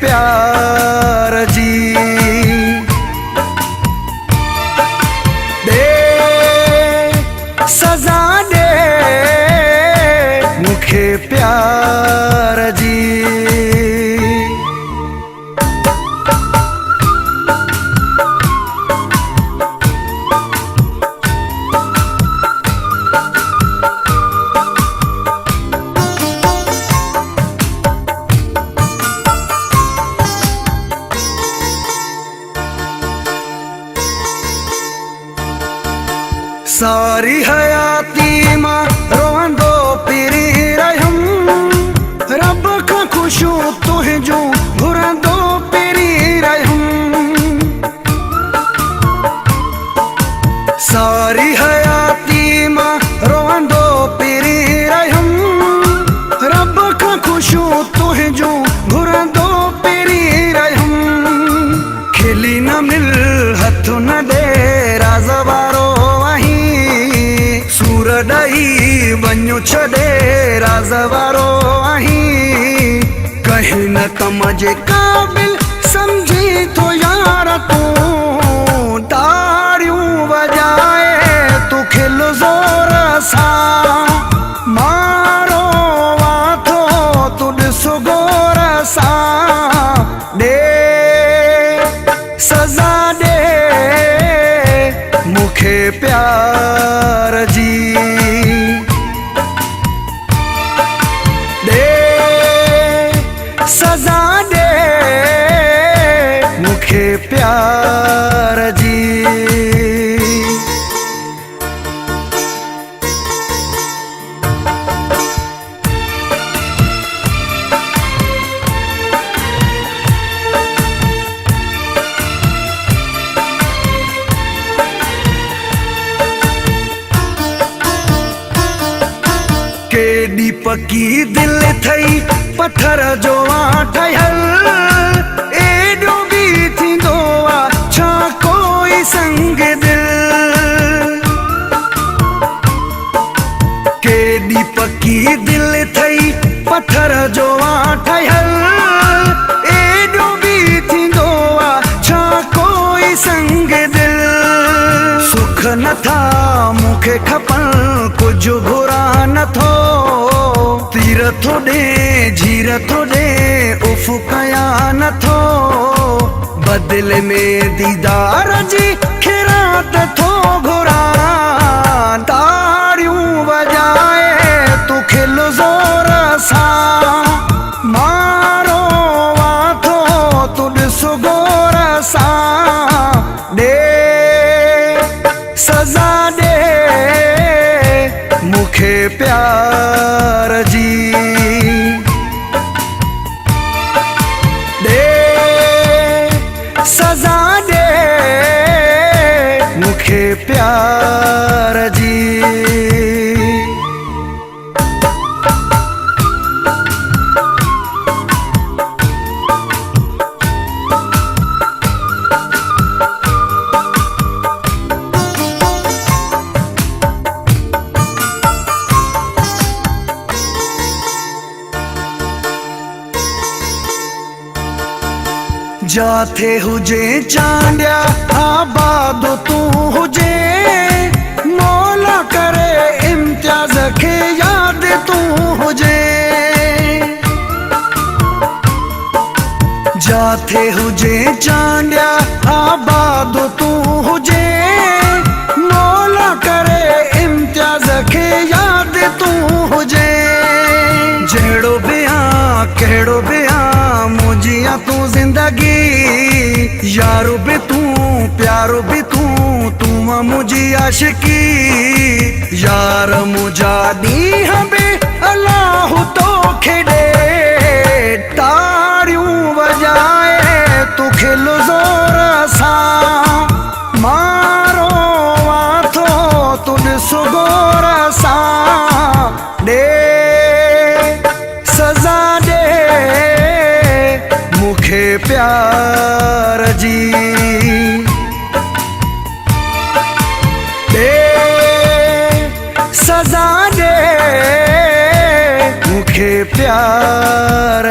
प्यार जी दे सजा दे मुखे प्यार जी सारी हयाती मां रोंदो पिरी रहम रब का खुशू तुझो घुरंदो पिरी रहम सारी हयाती मां रोंदो पिरी रहम रब का खुशू तुझो घुरंदो पिरी रहम खिली न मिल हथ न दे राज़वारो सूर ॾही वञो छॾे राज़वारो आहीं कहीं न कम जे क़ाबिल समझी तो यार तूं ताड़ियूं वॼाए तूं खिल ज़ोर सां मारो वाथो तूं ॾिस गोर सां ॾे सज़ा ॾे मुखे प्यार जी दे सजा दे मुखे प्यार जी केडी पकी दिल थई पत्थर जो ठहियल एडो भी थींदो आ छा कोई संग दिल केडी पकी दिल थई पत्थर जो ठहियल एडो भी थींदो आ छा कोई संग दिल सुख नथा मुखे खपन कुछ घुरा नथो तीर थो ॾे झीर थो ॾे उफ़ कया नथो बदिले में दीदार जी खिरात थो घुरा ताड़ियूं वॼाए तूं खिल ज़ोर सां मारो वाथो तूं ॾिस गोर सां ॾे सज़ा ॾे मुखे प्यार जी दे सजा दे मुखे प्यार जी जाथे हुजे चांडिया आबाद तू हुजे मौला करे इम्तियाज खे याद तू हुजे जाथे हुजे चांडिया आबाद तू हुजे मौला करे इम्तियाज खे याद तू हुजे जहिड़ो बि आ कहिड़ो बि आ मुंहिंजी तू जिंदगी यारो भी तू प्यारो भी तू मुझी आशिकी यार मुझा ॾींहं बि अल्लाह तो खेॾे ताड़ियूं वॼाए तू खिल ज़ोर सां मारो वाथो तू ॾिस गोर सां ॾे सज़ा ॾे मुखे प्यार जी दे सजा दे मुखे प्यार